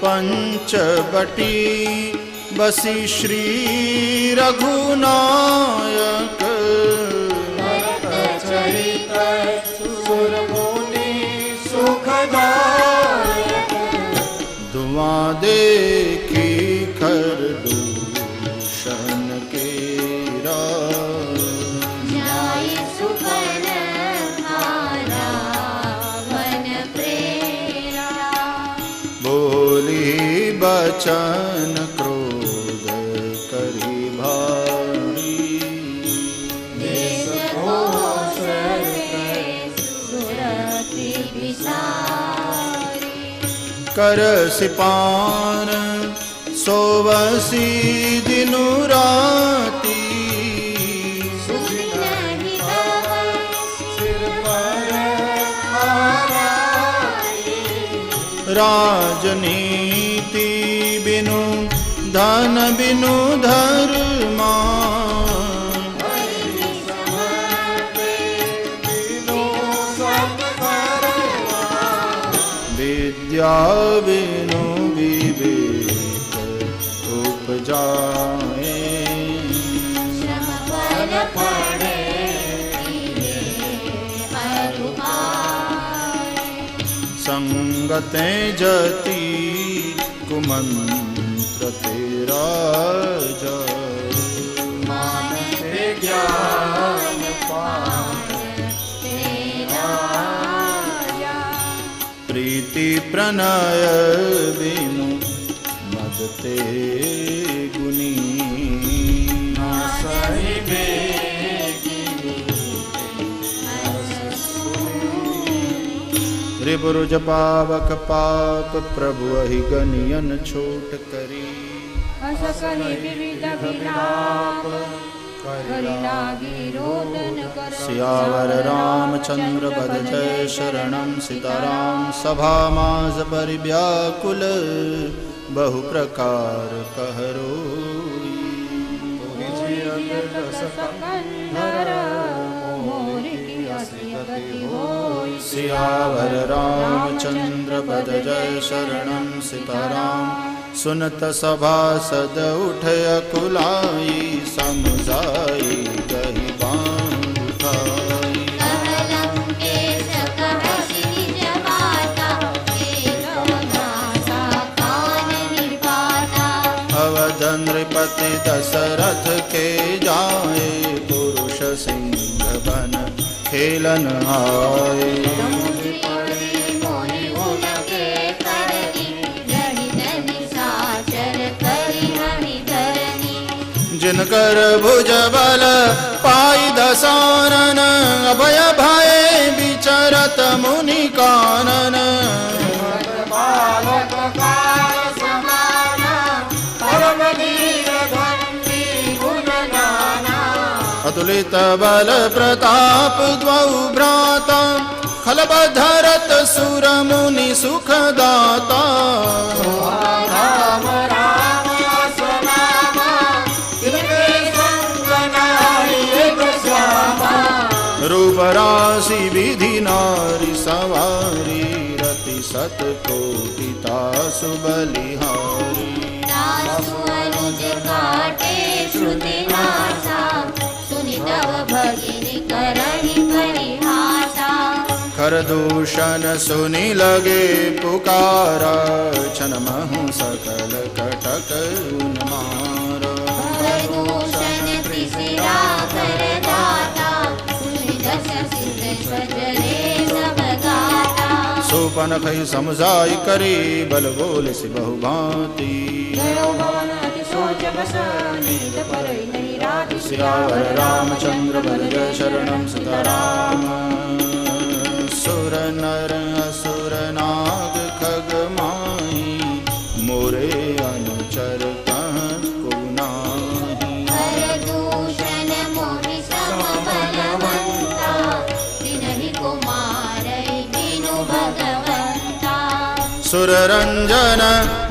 पंच बटी बसी श्री रघुनायक चरित सुर मुनि सुखदायक दुआ देखी खर दूषण के जाय सुकर हारा वन प्रेरा बोली बचन क्रोध करी भारी देश को सुरति विसारी कर सिपान सोवसी दिनु राती सुनिहि तव सिर पर हाराई राजनीति बिनु धन बिनु धर्मा विद्या बिनु विवेक उपजाए श्रम फल पड़े अरुमाए संगते जति कुमंत्र तेरा मानते ज्ञान तेरा प्रीति प्रणय बिनु मदते गुनी सही रिपुरुज पावक पाप प्रभु अहि गनियन छोट करी असकनि विविध विलाप करि लागी रोदन कर सियावर रामचंद्र पद जय शरणं सीताराम सभा माज परिव्याकुल बहु प्रकार कहरो सकंदर मोर की अति गति होई सियावर रामचंद्र पद जय शरणं सीताराम सुनत सभा सद उठ अकुलाई समझाई गही बांध उठाई कहलम के सकहसि निज माता नासा कान निपाता अवध नृपति दशरथ के जाए पुरुष सिंह बन खेलन आए मोहि उनके करनी रहित निशाचर करि हरि धरनी जिनकर भुज बल पाई दसानन अभय भय विचरत मुनि कानन बालक काल समान परम धीर धन्वी गुण गाना अतुलित बल प्रताप द्वौ भ्राता खलबधरत सुर मुनि सुखदाता राम राम असनाम तिनके संग नाहि एक श्यामा रूप राशि विधि नारी सवारी रति सत कोटि तासु बलिहारी दासु अनुज काटे श्रुति नासा सुनि तव भगिनी करहि परिहासा कर दूषण सुनि लगे पुकारा छन महु सकल कटक उन्मारा भरभूषण त्रिशिरा करदाता सुनि दश सिद्ध सजरे सब गाता सोपन खै समझाई करी बल बोल सि बहु भांति गयो भवन अति सोच बस नीत परई नहीं राति सियावर रामचंद्र बल जय शरणं सीताराम सुर नर असुर नाग खग माही मोरे अनुचर को नाही भरदूषण मोहि सम बलवंता तिनहि कुमारै बिनु भगवंता सुर रंजन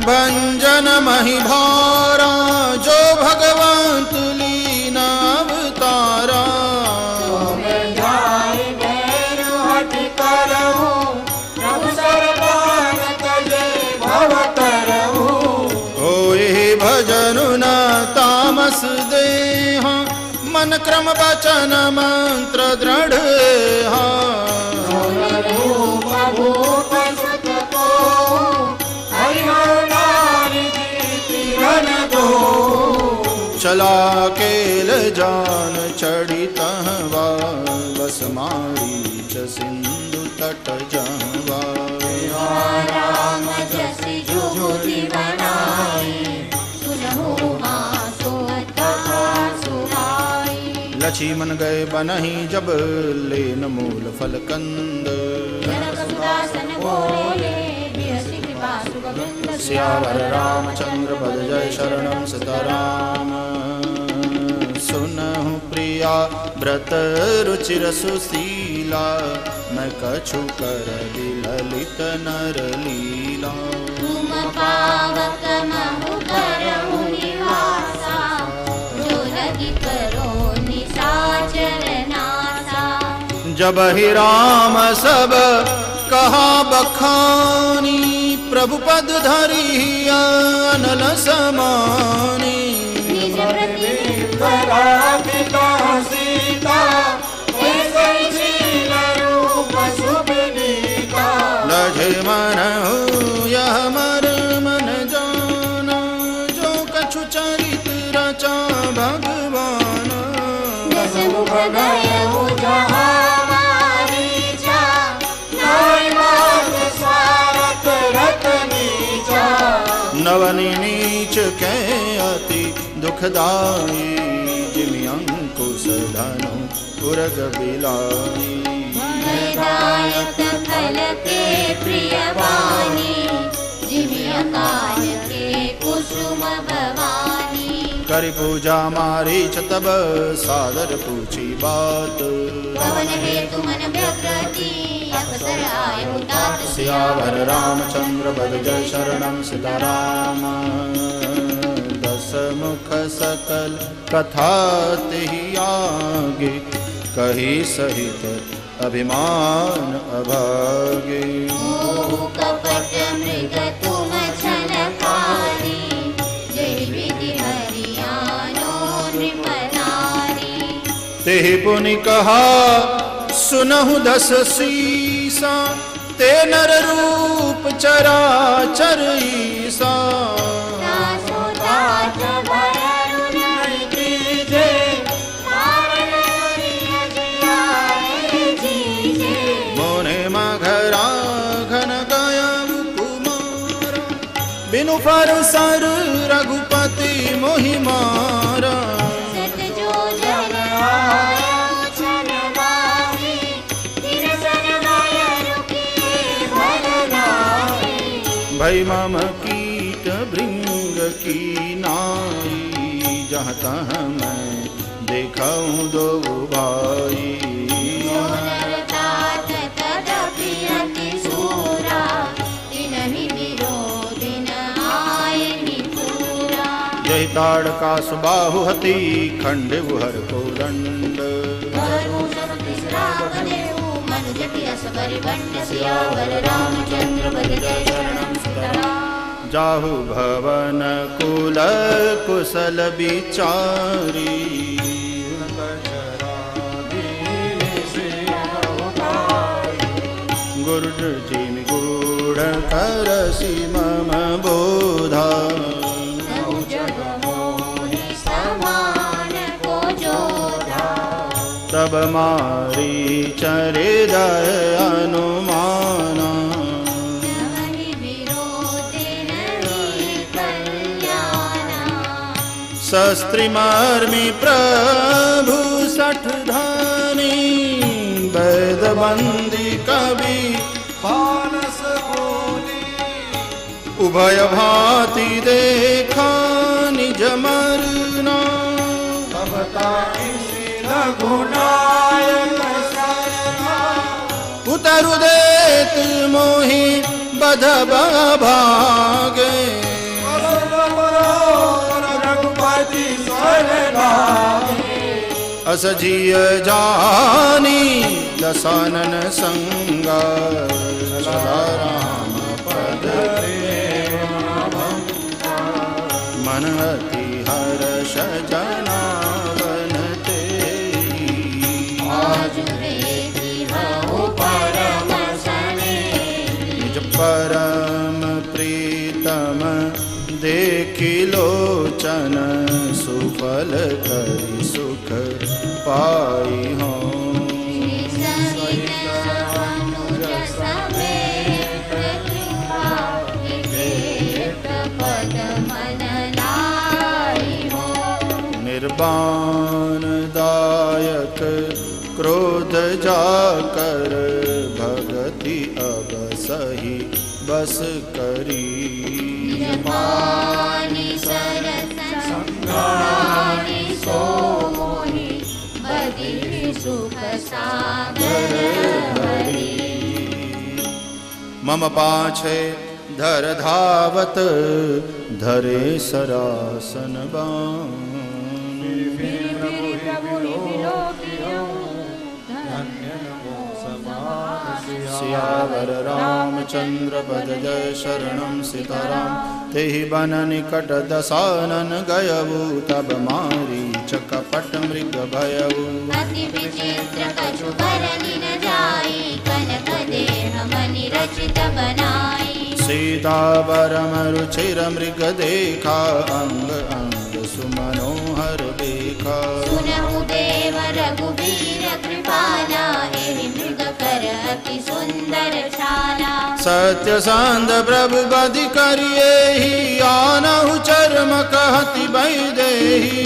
भंजन मही भारा जो भगवंत लीना अवतारा जाय भैरु हठ करहु प्रभु सरबान तजे भव करहु हाँ मन क्रम वचन मंत्र दृढ़ हाँ रूप भूप सुत को हरिहर किरण दो चला केल जान चढ़ी तहवा बस मारी च सिंधु तट जहवा राम जसि जुगुति बनाई सुनहु मासो कथा सुनाई लक्ष्मण गए बनहि जब लेन मूल फल कंद जनक सुदासन बोले बिहसि कृपा सुगंध सियावर रामचंद्र पद जय शरणम सीताराम सुनहु प्रिया व्रत रुचिर सुशीला मैं कछु कर ललित नर लीला तुम पावक महु करहु निवासा जो लगी करो निशाचर नासा जब ही राम सब कहा बखानी प्रभु पद धरी अनल समानी निज प्रति पिता सीता ऐसे शील रूप सुविनीता लजे मन यह मर मन जाना जो कछु चरित रचा भगवान दस मुख गयउ जहाँ मारीचा नाय मात स्वार्थ रत नीचा नवनि नीच के अति दुखदाई जिमि अंकुश धनु उरग बिलाई दायक फल के प्रिय वाणी जिमि अकाल के कुसुम भवानी करि पूजा मारी च तब सादर पूछी बात पवन हेतु मन व्यग्रति अवसर आयु तात सियावर रामचंद्र पद जय शरणम सीताराम दस मुख सकल कथा तिहि आगे कही सहित अभिमान अभागे कपट मृग तुम छलकारी जय विधि हरियानो नृपनारी तेहि पुनि कहा सुनहु दस सीसा ते नर रूप चराचर ईसा दासो दास भररु नहीं कीजे पावन हरि जियाए जीजे मोने मघरा घन गया कुमार बिनु फर सर रघुपति मोहि मारा सत जो जन आया छन बाही तिरसन गय रुकिए भरनाई भई मम कीट भृंग की नाई जहाँ तहाँ मैं देखूं दो भाई सोनर तात तदपि अति सूरा तिनहि विरोधिन आय निपुरा जय ताड़का सुबाहु हति खंड हर को दंड वरुण तिसराव देहु मनुज पियस परिबंड सियावर रामचंद्र पद जय शरणम सीताराम जाहु भवन कुल कुशल विचारी गुरुड जिमि गूढ़ करसि मम बोधा जग मोहि समान को जोधा तब मारी चरिदय अनुमाना नवहि विरोधिन कल्याणा शस्त्री मार्मि प्रभु सठ धानी वैद बंदी कवि मानस बोली उभय भांति देखा निज मरना भवता किसी रघुनायक शरणा उतरु देत मोहि बध भागे रघुपति शरणाई असजिय जानी दसानन संगा सदा राम पद प्रेम मन अति हर्ष जना की लोचन सुफल करी सुख पाई हो निर्बाण दायक क्रोध जाकर भगति अब सही बस करी सुख सागर मम पाछे धर धावत धरे सरासन बाण सियावर रामचंद्र पद जय शरणम सीताराम तेहि बन निकट दसानन गयऊ तब मारी चकपट मृग भयऊ अति विचित्र कछु बरनि न जाई कनक देह मनि रचित बनाई सीता परम रुचिर मृग देखा अंग अंग सुमनोहर देखा सुनहु देव रघुवीर कृपाला एहि मृग कर अति सुंदर छाला सत्य सांद प्रभु बधि करिए ही आनहु चर्म कहति बैदेही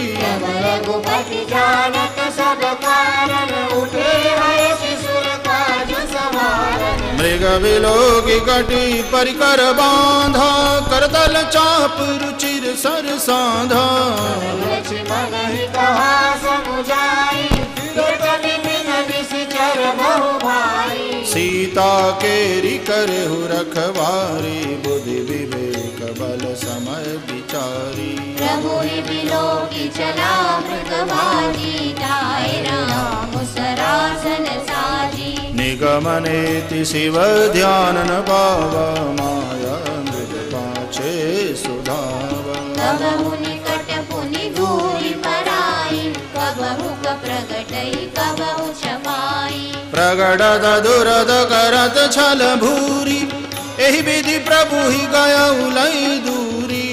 रघुपति जानत सब कारण उठे हर्षि सुर काज समारन मृग विलोकी कटी परिकर बांधा करतल चाप रुचिर सर साधा लक्ष्मण ही कहा समुझाई दुर्गति बिन निश्चर बहु भाई सीता केरी करहु रखवारी बुद्धि विवेक बल समय विचारी प्रभु विलोकी चला मृग भाजी ताय राम सरासन साजी निगमनेति शिव ध्यान न पावा माया मृग पाछे सुधावा कबहु निकट पुनि दूरी पराई कबहु प्रगटई कबहु छपाई प्रगटत दुरद करत छल भूरी एहि विधि प्रभु ही गयउ लई दूरी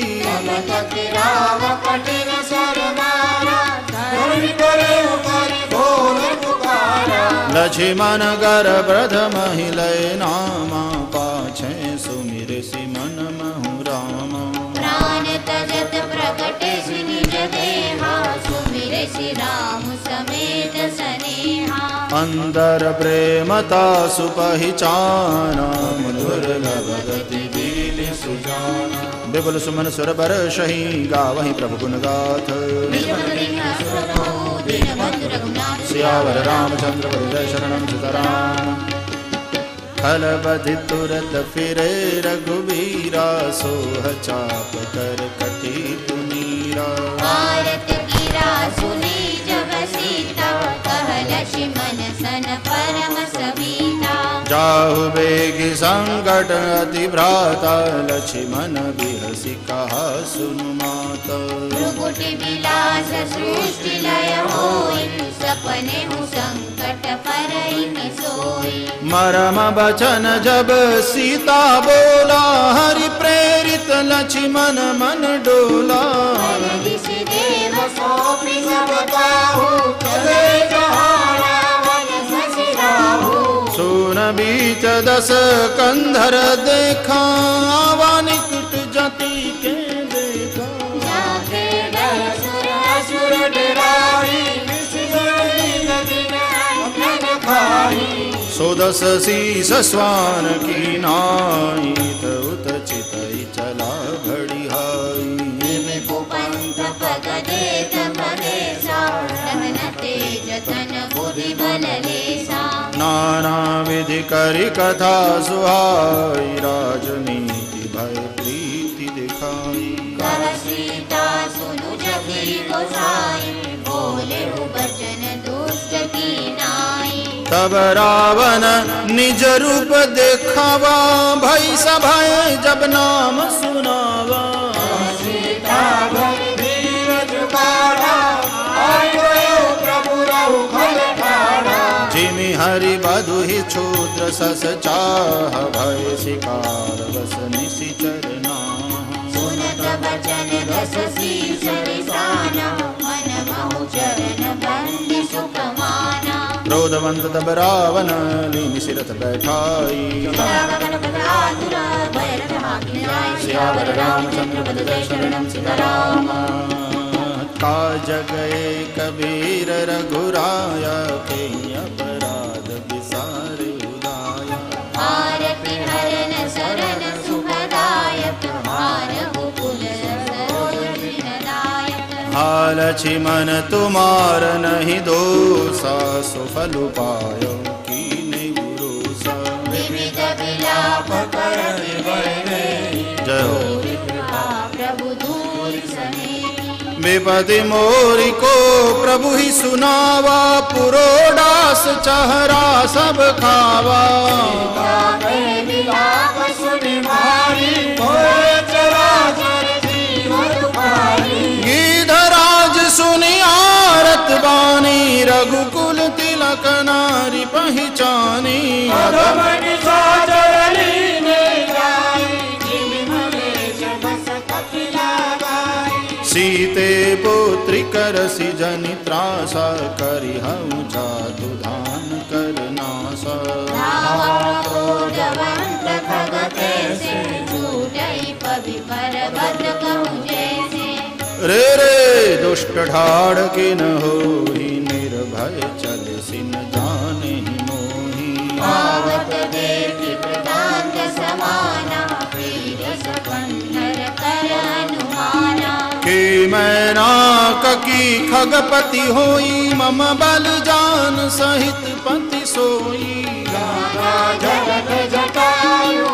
राम कठिन सर मारा धरि करे उपरि घोर पुकारा लक्ष्मण गर प्रथम ही लय नामा पाछे सुमिर सिमन महु रामा प्राण तजत प्रकटे निज देहा सुमिर श्री राम समेत सनेहा अंदर प्रेमता सुपहिचाना मधुर गति बीली सुजाना बिपुल सुमन सुर बर शही गावहि प्रभु गुण गाथ सियावर रामचंद्र पद जय शरणम सीताराम खल बधि तुरत फिरे रघुवीरा सोह चाप कर कटी पुनीरा भारत गिरा सुनी जब सीता कह लक्ष्मण सन परम सविता जाहु बेगी संकट अति भ्राता लक्ष्मण बिहसी कहा सुनु माता भ्रुकुटि विलास सृष्टि लय होई सपने हूँ संकट परई सोई मरम बचन जब सीता बोला हरि प्रेरित लक्ष्मण मन डोला ऋषि देव सोपि सब काहू चले जहाँ रावण शशि राहु सुन बीच दस कंधर देखा आवा निकट जति के देखा जाके डर सुर असुर डराई सोदस शीस स्वान की नाई उत चितई चला घड़ी हाई कुपंथ पग देत भरेसा रहन तेज तन बुद्धि बल लेसा नाना विधि करी कथा सुहाई राजनीति भय प्रीति दिखाई कह सीता सुनु जगी गोसाई बोले बचन दुष्ट की नाई तब रावण निज रूप देखावा भई सभय जब नाम सुनावा सीता भरी धीरज बाढ़ा आई गयो प्रभु रहु खल ठाड़ा जिमि हरि बधुहि क्षुद्र सस चाह भय शिकार बस निशिचर नाह सुनत बचन दस शीस दिशाना मन महु चरण बंदी सुख माना क्रोधवंत तब रावण लीन सिरथ बैठाई सियावर रामचंद्र पद जय शरणम सीताराम काज गए कबीर रघुराया के अपराध विसारे उदाया आरति हरन शरण सुखदायक हार गोकुल सरोज नायक हालछि मन तुमार नहीं दोषा सुफल पायो कीने भरोसा विविध विलाप करहि बरने जय हो कृपा प्रभु दूर सने विपति मोरी को प्रभु ही सुनावा पुरोडास चहरा सब खावा विलाप सुनि मारी होए चराचर जीवन पारी गीधराज सुनि आरत बानी रघुकुल तिलक नारी पहचानी अधम निशाचर लीने जाई जिमि मलेश बस कपिला गाई सीते पुत्री करसि जनि त्रासा करिहउ जादु धान करनासा क्रोधवंत खग कैसे छूटई पवि पर्वत कहु जैसे रे रे दुष्ट ढाड़ किन होई निर्भय चल सिन जाने मोही आवत देखि प्रदांत समाना वीर सकंधर कर अनुमाना के मैना ककी खगपति होई मम बल जान सहित पति सोई जगत जटायु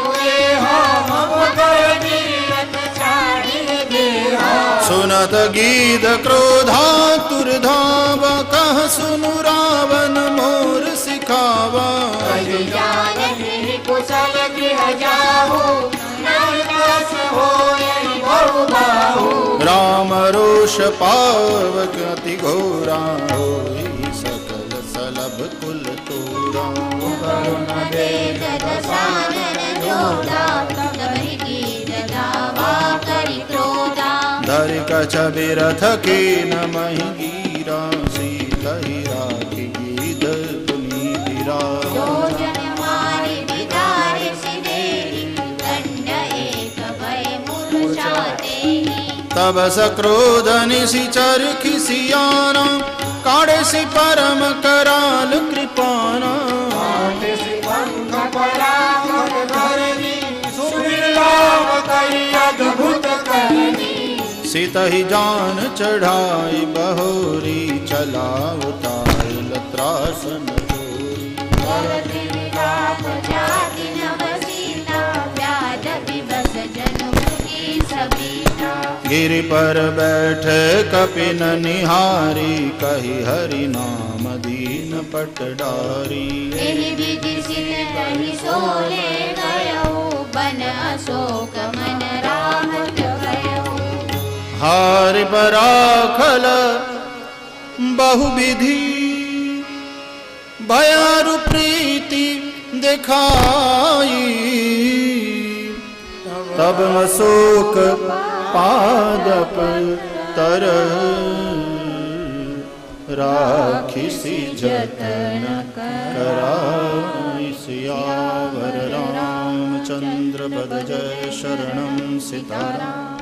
हम अवतरणी रत छाड़ी देहा सुनत गीध क्रोधा तुरधाव कह सुनु रावण मोर सिखावा कहि जानहि कुशल गृह जाहु नरकास होई बहु बाहु राम रोष पावक अति घोरा होई सकल सलभ कुल तोरा करुण वेद दसानन जोधा तबहि गीत गावा करि क्रोधा धरि कछ बिरथ के न महि गिरा सीतहि राखी गीध पुनीतिरा योजन मारि विदारे सिदेहि दंड एक भय मूर्छातेहि तब सक्रोध निशिचर खिसियाना काढ़े परम कराल कृपाना पंख परामक धरनी सुबिरलाम कई अद्भुत करनी सितहि जान चढ़ाई बहोरी चला उतारिल त्रासन चोरी भवति विलाप जाति नव सीता व्याध विवश जनु मुखी सबीता गिरि पर बैठ कपिन निहारी कहि हरि नाम दीन पटडारी एहि विधि सिर कहि सोले गयउ बन अशोक मन राहत गयउ हारि पराखल बहुविधि भयारु प्रीति दिखाई तब अशोक पादप तर राखिसी जतन कराई सियावर रामचंद्र पद जय शरणम सीताराम।